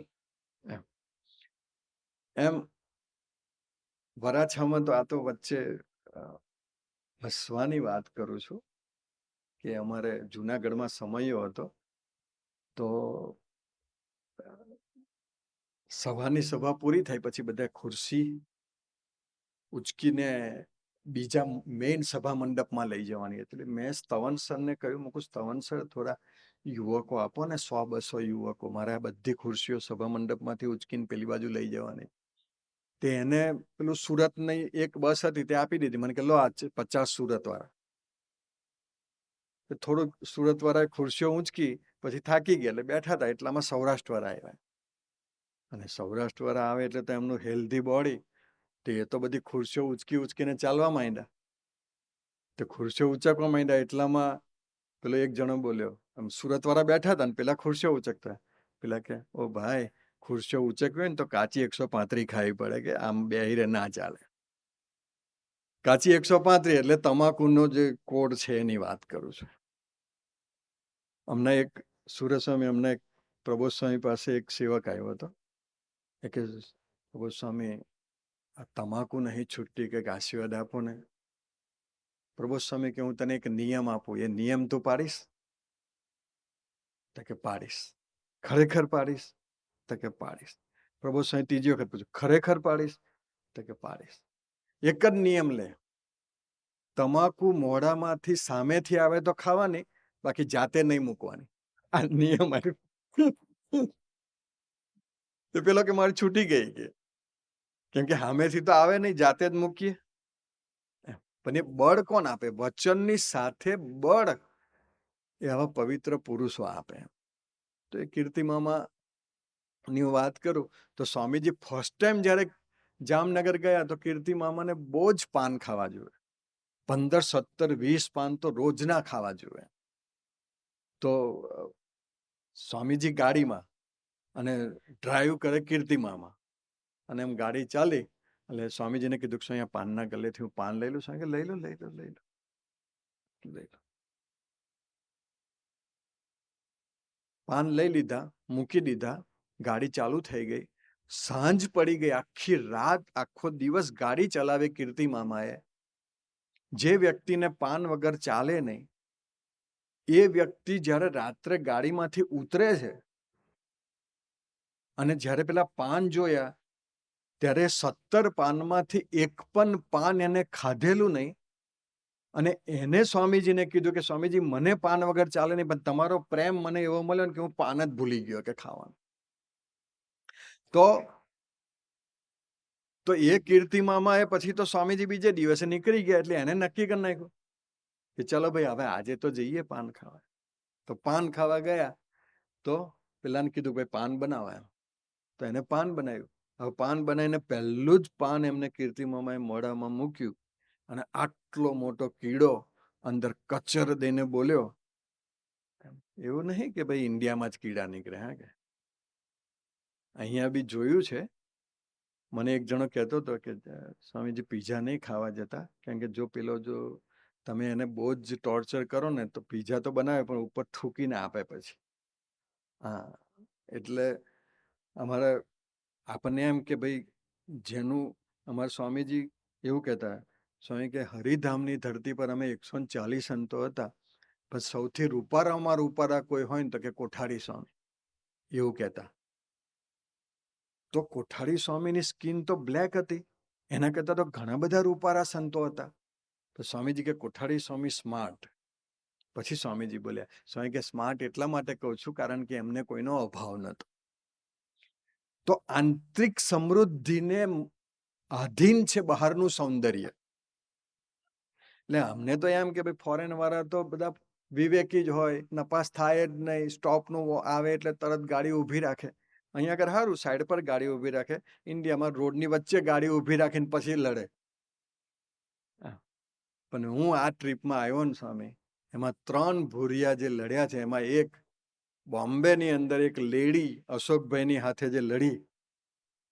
એમ. વરાછામાં તો આ તો વચ્ચે હસવાની વાત કરું છું કે અમારે જુનાગઢમાં સમયો હતો તો સભા પૂરી થાય પછી બધા ખુરશી ઉચકીને બીજા મેઇન સભા મંડપમાં લઈ જવાની. એટલે મેં સ્તવન સરને કહ્યું, મૂકું સ્તવન સર થોડા યુવકો આપો ને, 100-200 યુવકો, મારે આ બધી ખુરશીઓ સભા મંડપમાંથી ઉચકીને પેલી બાજુ લઈ જવાની. તે એને પેલું સુરતની એક બસ હતી તે આપી દીધી. મને કે લો આ 50 સુરત વાળા. થોડુંક સુરત વાળાએ ખુરશીઓ ઊંચકી પછી થાકી ગયા એટલે બેઠા હતા. એટલામાં સૌરાષ્ટ્ર વાળા આવ્યા અને સૌરાષ્ટ્ર વાળા આવે એટલે તો એમનું હેલ્ધી બોડી, તો એ તો બધી ખુરશીઓ ઉચકીને ચાલવા માંડ્યા. તો ખુરશીઓ ઉચકવા માંડ્યા એટલામાં પેલો એક જણો બોલ્યો, આમ સુરત વાળા બેઠા હતા ને પેલા ખુરશીઓ ઉચકતા. પેલા કે ઓ ભાઈ, ખુરશીઓ ઉચકવી હોય ને તો કાચી 135 ખાવી પડે, કે આમ બેહીને ના ચાલે. કાચી 135 એટલે તમાકુનો જે કોડ છે એની વાત કરું છું. અમને એક સુરત સ્વામી, અમને એક પ્રબોધ સ્વામી પાસે એક સેવક આવ્યો હતો. એ કે પ્રબોધ સ્વામી, આ તમાકુ નહીં છૂટતી, કે આશીર્વાદ આપો ને. પ્રબોધ સ્વામી કે હું તને એક નિયમ આપું, એ નિયમ તું પાડીશ? તો કે પાડીશ. ખરેખર પાડીશ? તો કે પાડીશ. પ્રબોધ સ્વામી ત્રીજી વખત પૂછ્યું, ખરેખર પાડીશ? તો કે પાડીશ. એક જ નિયમ લે, તમાકુ મોઢામાંથી સામેથી આવે તો ખાવાની, બાકી જાતે નહીં મૂકવાની. આ નિયમ આવ્યો. તો પેલો કે મારી છૂટી ગઈ, કે કેમ કે સામેથી તો આવે નહીં, જાતે જ મૂકીએ. પણ એ બળ કોણ આપે? વચનની સાથે બળ એ આવા પવિત્ર પુરુષો આપે. તો એ કીર્તિમામા ની વાત કરું તો સ્વામીજી ફર્સ્ટ ટાઈમ જયારે જામનગર ગયા તો કીર્તિમામાને બહુ જ પાન ખાવા જોઈએ. 15, 17, 20 પાન તો રોજના ખાવા જોઈએ. તો સ્વામીજી ગાડીમાં અને ડ્રાઈવ કરે કીર્તિમામા, અને એમ ગાડી ચાલી એટલે સ્વામીજીને કીધું કે અહીંયા પાનના ગલેથી હું પાન લઈ લઉં. સ્વામી કે લઈ લો, લઈ લો, લઈ લો, લઈ લો. પાન લઈ લીધા, મૂકી દીધા, ગાડી ચાલુ થઈ ગઈ. સાંજ પડી ગઈ, આખી રાત આખો દિવસ ગાડી ચલાવે કીર્તિમામાએ. જે વ્યક્તિને પાન વગર ચાલે નહીં, એ વ્યક્તિ જ્યારે રાત્રે ગાડીમાંથી ઉતરે છે અને જ્યારે પેલા પાન જોયા ત્યારે 17 પાનમાંથી એક પણ પાન એને ખાધેલું નહીં. અને એને સ્વામીજીને કીધું કે સ્વામીજી મને પાન વગર ચાલે નહીં, પણ તમારો પ્રેમ મને એવો મળ્યો ને કે હું પાન જ ભૂલી ગયો કે ખાવાનું. તો એ કીર્તિમામાએ પછી તો સ્વામીજી બીજે દિવસે નીકળી ગયા એટલે એને નક્કી કરી નાખ્યું કે ચલો ભાઈ હવે આજે તો જઈએ પાન ખાવા. તો પાન ખાવા ગયા તો પેલાને કીધું ભાઈ પાન બનાવો એમ. તો એને પાન બનાવ્યું. હવે પાન બનાવીને પહેલું જ પાન એમને કીર્તિમામાએ મોઢામાં મૂક્યું અને આટલો મોટો કીડો અંદર કચર દઈને બોલ્યો. એવું નહીં કે ભાઈ ઇન્ડિયામાં જ કીડા નીકળે, હા, કે અહીંયા બી જોયું છે. મને એક જણો કહેતો હતો કે સ્વામીજી પીઝા નહીં ખાવા જતા, કારણ કે જો તમે એને બહુ જ ટોર્ચર કરો ને તો પીઝા તો બનાવે પણ ઉપર થૂકીને આપે પછી. હા, એટલે અમારે આપણને એમ કે ભાઈ જેનું, અમારા સ્વામીજી એવું કહેતા, સ્વામી કે હરિધામની ધરતી પર અમે 140 સંતો હતા, પણ સૌથી રૂપારામાં રૂપારા કોઈ હોય ને તો કે કોઠારી સ્વામી, એવું કહેતા. તો કોઠારી સ્વામીની સ્કિન તો બ્લેક હતી, એના કરતા તો ઘણા બધા રૂપારા સંતો હતા. તો સ્વામીજી કે કોઠારી સ્વામી સ્માર્ટ. પછી સ્વામીજી બોલ્યા, સ્વામી કે સ્માર્ટ એટલા માટે કહું છું કારણ કે એમને કોઈનો અભાવ નહોતો. તો આંતરિક સમૃદ્ધિને આધીન છે બહારનું સૌંદર્ય. એટલે અમને તો એમ કે ભાઈ ફોરેન વાળા તો બધા વિવેકી જ હોય, નપાસ થાય જ નહીં, સ્ટોપનું આવે એટલે તરત ગાડી ઊભી રાખે. અહીંયા આગળ સારું સાઈડ પર ગાડી ઊભી રાખે, ઇન્ડિયામાં રોડની વચ્ચે ગાડી ઊભી રાખીને પછી લડે. પણ હું આ ટ્રીપમાં આવ્યો ને સ્વામી, એમાં 3 ભૂરિયા જે લડ્યા છે, એમાં એક બોમ્બેની અંદર એક લેડી અશોકભાઈની હાથે જે લડી.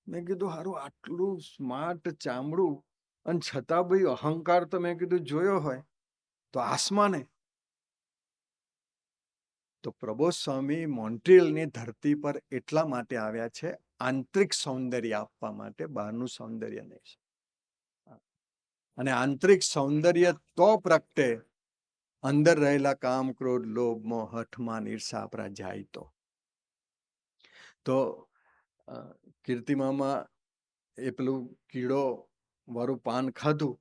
મેં કીધું હારું આટલું સ્માર્ટ ચામડું અને છતાં ભાઈ અહંકાર તો મેં કીધું જોયો હોય તો આસમાને. તો પ્રબોધ સ્વામી મોન્ટ્રીયલની ધરતી પર એટલા માટે આવ્યા છે, આંતરિક સૌંદર્ય આપવા માટે, બહારનું સૌંદર્ય નહીં. અને આંતરિક સૌંદર્ય તો પ્રગટે અંદર રહેલા કામ, ક્રોધ, લોભ, મોહ, હઠમાં, ઈર્ષા આપણા જાય તો કીર્તિમામા એ પેલું કીડો વાળું પાન ખાધું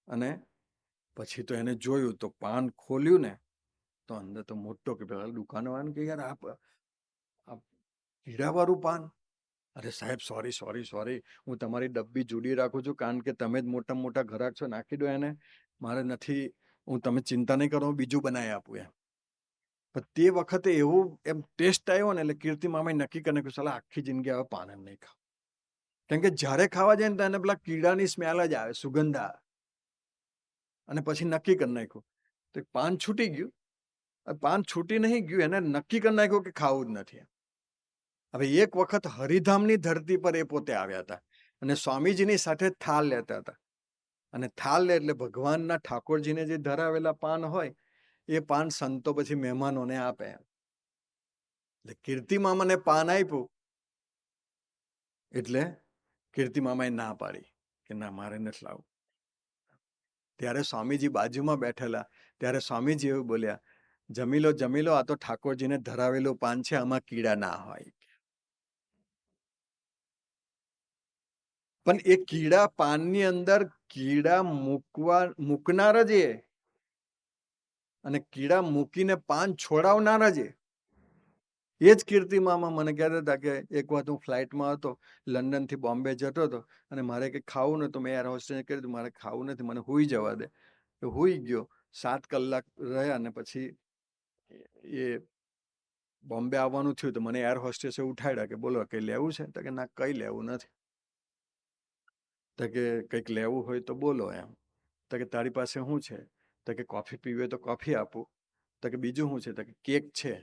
અને પછી તો એને જોયું તો પાન ખોલ્યું ને તો અંદર તો મોટો કે પેલા દુકાનવાળાને કે યાર આ કીડાવાળું પાન. અરે સાહેબ સોરી સોરી સોરી, હું તમારી ડબ્બી જુડી રાખું છું કારણ કે તમે જ મોટા મોટા ઘરાક છો, નાખી દો એને, મારે નથી, હું તમે ચિંતા નહીં કરો, બીજું બનાવી આપું એમ. પણ તે વખતે એવું એમ ટેસ્ટ આવ્યો ને એટલે કીર્તિમામાએ નક્કી કરીને કે ચાલો આખી જિંદગી હવે પાન જ નહીં ખાવ. કેમ કે જ્યારે ખાવા જાય ને તો એને પેલા કીડાની સ્મેલ જ આવે, સુગંધ આવે. અને પછી નક્કી કરી નાખ્યું તો પાન છૂટી ગયું. પાન છૂટી નહીં ગયું, એને નક્કી કરી નાખ્યું કે ખાવું જ નથી. હવે એક વખત હરિધામની ધરતી પર એ પોતે આવ્યા હતા અને સ્વામીજીની સાથે થાળ લેતા હતા. અને થાળ લે એટલે ભગવાનના ઠાકોરજીને જે ધરાવેલા પાન હોય એ પાન સંતો પછી મહેમાનોને આપે. એટલે કીર્તિમામાને પાન આપ્યું એટલે કીર્તિમામાએ ના પાડી કે ના, મારે નથી લાવવું. ત્યારે સ્વામીજી બાજુમાં બેઠેલા, ત્યારે સ્વામીજી એવું બોલ્યા, જમી લો, આ તો ઠાકોરજીને ધરાવેલું પાન છે, આમાં કીડા ના હોય. પણ એ કીડા પાનની અંદર કીડા મૂકનાર જ એ, અને કીડા મૂકીને પાન છોડાવનાર જ એ જ કીર્તિમામા મને કહેતા હતા કે એક વખત હું ફ્લાઇટમાં હતો, લંડન થી બોમ્બે જતો હતો અને મારે કંઈ ખાવું નતું. મેં એર હોસ્ટેસને કહ્યું મારે ખાવું નથી, મને હુઈ જવા દે. હુઈ ગયો. 7 કલાક રહ્યા અને પછી એ બોમ્બે આવવાનું થયું તો મને એર હોસ્ટેસે ઉઠાડ્યા કે બોલો કંઈ લેવું છે? તો કે ના, કંઈ લેવું નથી. તો કે કંઈક લેવું હોય તો બોલો એમ. તો કે તારી પાસે શું છે? તો કે કોફી પીવી હોય તો કોફી આપું. તો કે બીજું શું છે? તો કે કેક છે,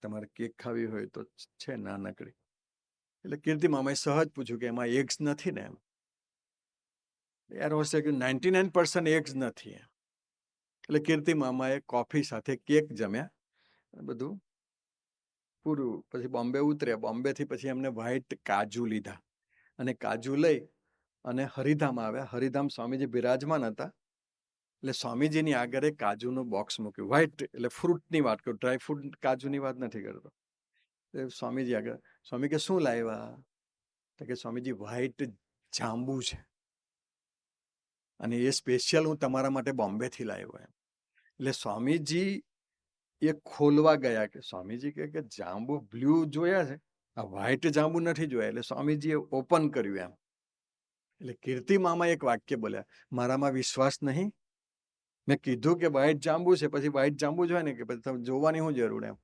તમારે કેક ખાવી હોય તો છે નાનકડી. એટલે કીર્તિમામાએ સહજ પૂછ્યું કે એમાં એગ્સ નથી ને? એમ એર હોસ્ટેસે કે 99% એગ્સ નથી. એટલે કીર્તિમામાએ કોફી સાથે કેક જમ્યા, બધું પૂરું. પછી બોમ્બે ઉતર્યા. બોમ્બેથી પછી એમને વ્હાઈટ કાજુ લીધા અને કાજુ લઈ અને હરિધામ આવ્યા. હરિધામ સ્વામીજી બિરાજમાન હતા એટલે સ્વામીજીની આગળ કાજુનું બોક્સ મૂક્યું. વ્હાઈટ એટલે ફ્રૂટની વાત કરું, ડ્રાય ફ્રૂટ કાજુની વાત નથી કરતો. સ્વામીજી આગળ, સ્વામી કે શું લાવ્યા? તો કે સ્વામીજી વ્હાઈટ જાંબુ છે અને એ સ્પેશિયલ હું તમારા માટે બોમ્બેથી લાવ્યો. એમ એટલે સ્વામીજી એ ખોલવા ગયા કે સ્વામીજી કે જાંબુ બ્લુ જોયા છે, આ વ્હાઈટ જાંબુ નથી જોયા. એટલે સ્વામીજીએ ઓપન કર્યું એમ. એટલે કીર્તિમામા એક વાક્ય બોલ્યા, મારામાં વિશ્વાસ નહીં? મેં કીધું કે વ્હાઈટ જાંબુ છે, પછી વ્હાઈટ જાંબુ જ હોય ને, કે પછી તમે જોવાની શું જરૂર? એમ.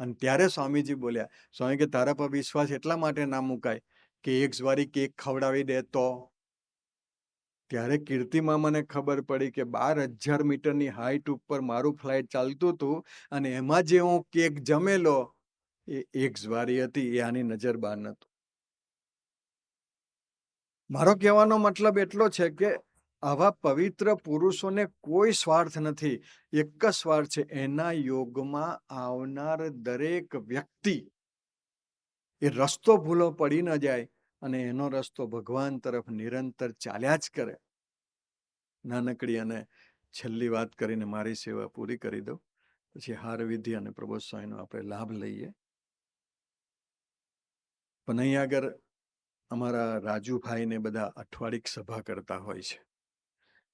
અને ત્યારે સ્વામીજી બોલ્યા, સ્વામી કે તારા પર વિશ્વાસ એટલા માટે ના મુકાય કે એક વારી કેક ખવડાવી દે તો. ત્યારે કીર્તિમામાને ખબર પડી કે 12,000 મીટરની હાઈટ ઉપર મારું ફ્લાઇટ ચાલતું હતું અને એમાં જે હું કેક જમેલો એ એક વારી હતી, એ આની નજર બહાર નહોતું. મારો કહેવાનો મતલબ એટલો છે કે આવા પવિત્ર પુરુષોને કોઈ સ્વાર્થ નથી. એક જ સ્વાર્થ છે, એના યોગમાં આવનાર દરેક વ્યક્તિ એ રસ્તો ભૂલો પડી ન જાય અને એનો રસ્તો ભગવાન તરફ નિરંતર ચાલ્યા જ કરે. નાનકડી અને છેલ્લી વાત કરીને મારી સેવા પૂરી કરી દઉં, પછી હાર વિધિ અને પ્રબોધ સ્વામીનો આપણે લાભ લઈએ. પણ અહીં આગળ અમારા રાજુભાઈ ને બધા અઠવાડિક સભા કરતા હોય છે.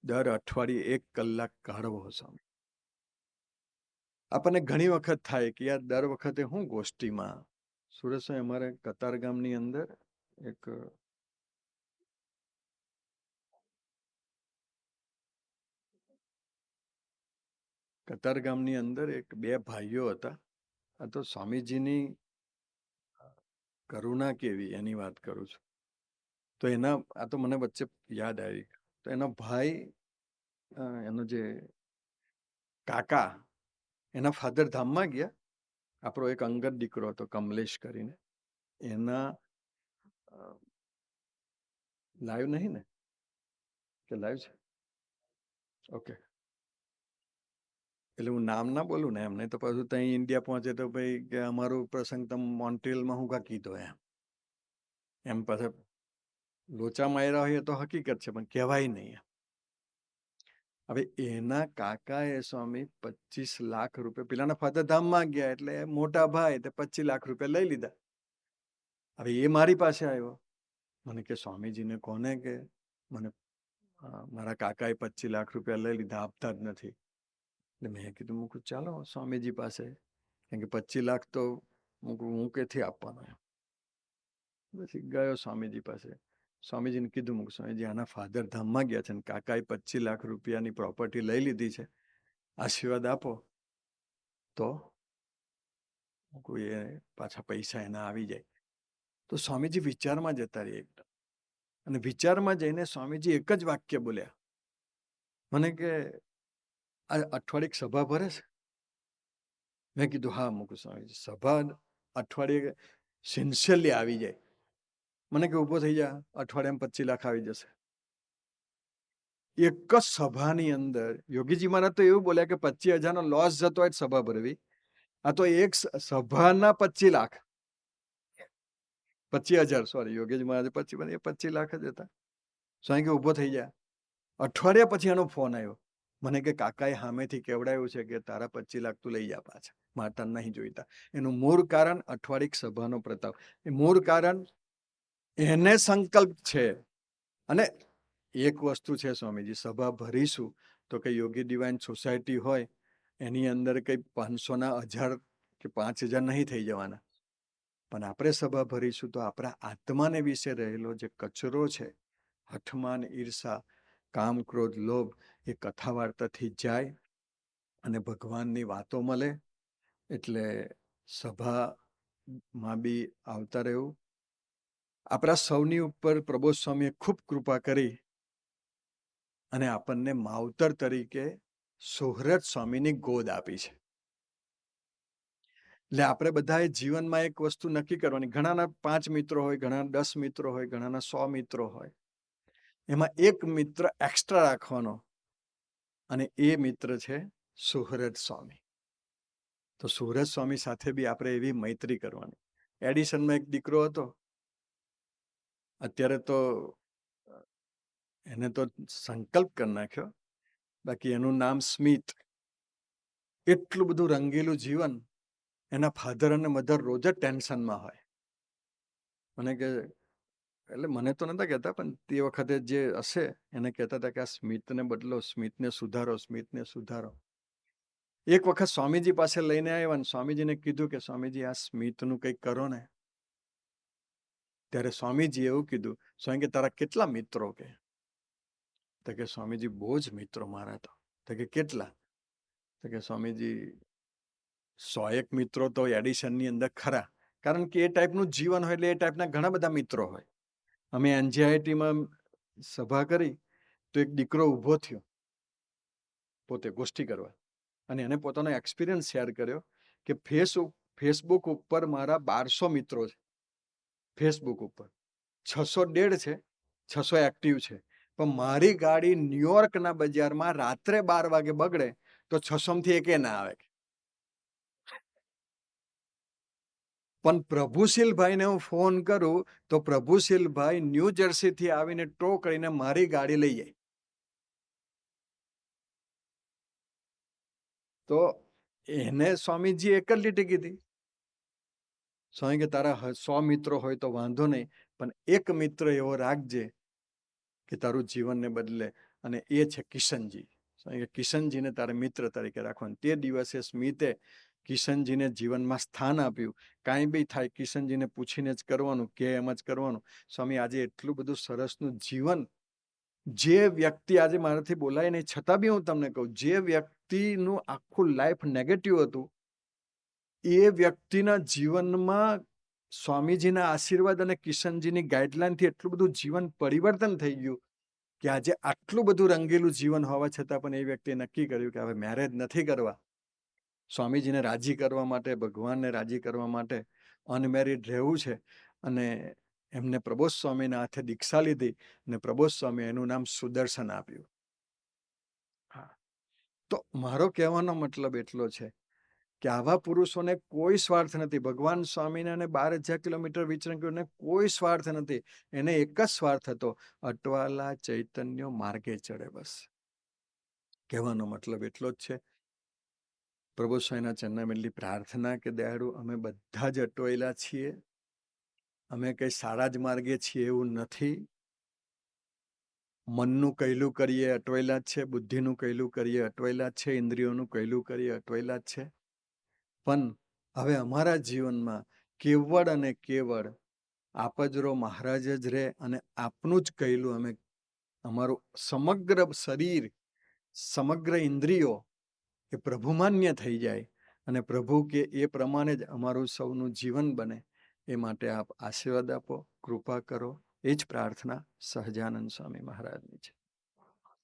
દર અઠવાડિયે 1 કલાક કાઢવો. સ્વામી, આપણને ઘણી વખત થાય કે યાર દર વખતે હું ગોષ્ઠીમાં. સુરેશભાઈ, અમારે કતારગામની અંદર એક બે ભાઈઓ હતા. આ તો સ્વામીજીની કરુણા કેવી એની વાત કરું છું. તો આ તો મને વચ્ચે યાદ આવી. તો એનો ભાઈ, એનો જે કાકા, એના ફાધર ધામમાં ગયા. આપણો એક અંગત દીકરો હતો કમલેશ કરીને. એના લાઈવ નહીં ને? કે લાઈવ છે? ઓકે. એટલે હું નામ ના બોલું ને એમને, તો પાછું ત્યાં ઇન્ડિયા પહોંચે તો ભાઈ કે અમારું પ્રસંગ તમે મોન્ટ્રીયલમાં હું કા કીધો એમ પાછા લોચા માર્યા હોય તો હકીકત છે, પણ કહેવાય નહીં. હવે એના કાકાએ સ્વામી 25 લાખ રૂપિયા, પેલાના ફાધર ધામમાં ગયા એટલે મોટા ભાઈ, 25 લાખ રૂપિયા લઈ લીધા. હવે એ મારી પાસે આવ્યો, મને કે સ્વામીજીને કોને કે મને મારા કાકાએ 25 લાખ રૂપિયા લઈ લીધા, આપતા જ નથી. એટલે મેં કીધું મૂકું ચાલો સ્વામીજી પાસે, કેમ કે 25 લાખ તો હું કેથી આપવાનો. પછી ગયો સ્વામીજી પાસે. સ્વામીજીને કીધું, મૂકું સ્વામીજી આના ફાધર ધામમાં ગયા છે ને કાકાએ 25 લાખ રૂપિયાની પ્રોપર્ટી લઈ લીધી છે, આશીર્વાદ આપો તો કોઈ પાછા પૈસા એના આવી જાય. તો સ્વામીજી વિચારમાં જતા રહે એકદમ. અને વિચારમાં જઈને સ્વામીજી એક જ વાક્ય બોલ્યા મને કે આ અઠવાડિક સભા ભરે છે? મેં કીધું હા મૂકું સ્વામીજી, સભા અઠવાડિયે સિન્સિયરલી આવી જાય. મને કે ઊભો થઈ જા, અઠવાડિયામાં 25 લાખ આવી જશે. એક જ સભાની અંદર યોગીજી મહારાજ તો એવું બોલ્યા કે 25,000નો લોસ જતો હોય સભા ભરવી. આ તો એક સભાના 25 લાખ, 25,000, સોરી, યોગીજી મહારાજ 25 લાખ જ હતા. સ્વામી કે ઊભો થઈ જા. અઠવાડિયા પછી એનો ફોન આવ્યો. મને કે કાકાએ સામેથી કેવડાવ્યું છે કે તારા 25 લાખ તું લઈ જા પાછા, માતા નહીં જોઈતા. એનું મૂળ કારણ અઠવાડિક સભાનો પ્રતાપ. એ મૂળ કારણ એને સંકલ્પ છે. અને એક વસ્તુ છે સ્વામીજી, સભા ભરીશું તો કે યોગી ડિવાઇન સોસાયટી હોય એની અંદર કઈ 500ના 1000 કે 5000 નહીં થઈ જવાના. પણ આપણે સભા ભરીશું તો આપણા આત્માને વિશે રહેલો જે કચરો છે, હઠમાન, ઈર્ષા, કામ, ક્રોધ, લોભ, એ કથા વાર્તાથી જાય અને ભગવાનની વાતો મળે. એટલે સભામાં બી આવતા રહેવું. આપણા સૌની ઉપર પ્રબોધ સ્વામીએ ખૂબ કૃપા કરી અને આપણને માવતર તરીકે સોહરત સ્વામીની ગોદ આપી છે. એટલે આપણે બધાએ જીવનમાં એક વસ્તુ નક્કી કરવાની. ઘણાના 5 મિત્રો હોય, ઘણાના 10 મિત્રો હોય, ઘણાના 100 મિત્રો હોય. એમાં એક મિત્ર એક્સ્ટ્રા રાખવાનો અને એ મિત્ર છે સોહરત સ્વામી. તો સોહરત સ્વામી સાથે બી આપણે એવી મૈત્રી કરવાની. એડિશનમાં એક દીકરો હતો, અત્યારે તો એને તો સંકલ્પ કરી નાખ્યો, બાકી એનું નામ સ્મિત. એટલું બધું રંગેલું જીવન. એના ફાધર અને મધર રોજ જ ટેન્શનમાં હોય. મને કે, એટલે મને તો નતા કહેતા, પણ તે વખતે જે હશે એને કહેતા હતા કે આ સ્મિતને બદલો, સ્મિતને સુધારો, સ્મિતને સુધારો. એક વખત સ્વામીજી પાસે લઈને આવ્યા અને સ્વામીજીને કીધું કે સ્વામીજી આ સ્મિતનું કંઈક કરો ને. ત્યારે સ્વામીજી એવું કીધું, સ્વામી કે તારા કેટલા મિત્રો? કે તો કે સ્વામીજી બહુ જ મિત્રો મારા તો કે કેટલા? તો કે સ્વામીજી 101 મિત્રો તો એડિશનની અંદર ખરા, કારણ કે એ ટાઈપનું જીવન હોય એટલે એ ટાઈપના ઘણા બધા મિત્રો હોય. અમે એનજીઆઈટીમાં સભા કરી તો એક દીકરો ઊભો થયો પોતે ગોષ્ઠી કરવા, અને એને પોતાનો એક્સપિરિયન્સ શેર કર્યો કે ફેસબુક ઉપર મારા 1200 મિત્રો છે. ફેસબુક ઉપર 601.5 છે, 600 એક્ટિવ છે. પણ મારી ગાડી ન્યુયોર્કના બજારમાં રાત્રે 12 વાગે બગડે તો 600માંથી એકે ના આવે. પણ પ્રભુશીલભાઈને હું ફોન કરું તો પ્રભુશીલભાઈ ન્યૂ જર્સીથી આવીને ટો કરીને મારી ગાડી લઈ જાય. તો એને સ્વામીજી એક જ લીટી કીધી, સ્વામી કે તારા 100 મિત્રો હોય તો વાંધો નહીં, પણ એક મિત્ર એવો રાખજે કે તારું જીવનને બદલે, અને એ છે કિશનજી. સ્વામી કે કિશનજીને તારે મિત્ર તરીકે રાખવાનું. તે દિવસે સ્મિતે કિશનજીને જીવનમાં સ્થાન આપ્યું. કાંઈ બી થાય કિશનજીને પૂછીને જ કરવાનું, કે એમ જ કરવાનું. સ્વામી આજે એટલું બધું સરસનું જીવન, જે વ્યક્તિ આજે મારાથી બોલાય નહીં છતાં બી હું તમને કહું, જે વ્યક્તિનું આખું લાઈફ નેગેટિવ હતું, એ વ્યક્તિના જીવનમાં સ્વામીજીના આશીર્વાદ અને કિશનજીની ગાઈડલાઈનથી એટલું બધું જીવન પરિવર્તન થઈ ગયું કે આજે આટલું બધું રંગેલું જીવન હોવા છતાં પણ એ વ્યક્તિએ નક્કી કર્યું કે હવે મેરેજ નથી કરવા. સ્વામીજીને રાજી કરવા માટે, ભગવાનને રાજી કરવા માટે અનમેરિડ રહેવું છે. અને એમને પ્રબોધ સ્વામીના હાથે દીક્ષા લીધી અને પ્રબોધ સ્વામી એનું નામ સુદર્શન આપ્યું. હા, તો મારો કહેવાનો મતલબ એટલો છે કે આવા પુરુષોને કોઈ સ્વાર્થ નથી. ભગવાન સ્વામિનારાયણે 12,000 કિલોમીટર વિચરણ કર્યું, કોઈ સ્વાર્થ નથી. એને એક જ સ્વાર્થ હતો, અટવાલા ચૈતન્ય માર્ગે ચડે. બસ કહેવાનો મતલબ એટલો જ છે. પ્રભુ સ્વામીના ચરણમાં એટલી પ્રાર્થના કે દયાળુ અમે બધા જ અટવાયેલા છીએ. અમે કઈ સારા જ માર્ગે છીએ એવું નથી. મનનું કહેલું કરીએ અટવાયેલા જ છે, બુદ્ધિનું કહેલું કરીએ અટવાયેલા જ છે, ઇન્દ્રિયોનું કહેલું કરીએ અટવાયેલા જ છે. પણ હવે અમારા જીવનમાં કેવળ અને કેવળ આપજરો મહારાજ જ રહે અને આપનું જ કહેલું અમે, અમારું સમગ્ર શરીર, સમગ્ર ઇન્દ્રિયો એ પ્રભુમાન્ય થઈ જાય અને પ્રભુ કે એ પ્રમાણે જ અમારું સૌનું જીવન બને. એ માટે આપ આશીર્વાદ આપો, કૃપા કરો. એ જ પ્રાર્થના સહજાનંદ સ્વામી મહારાજની છે.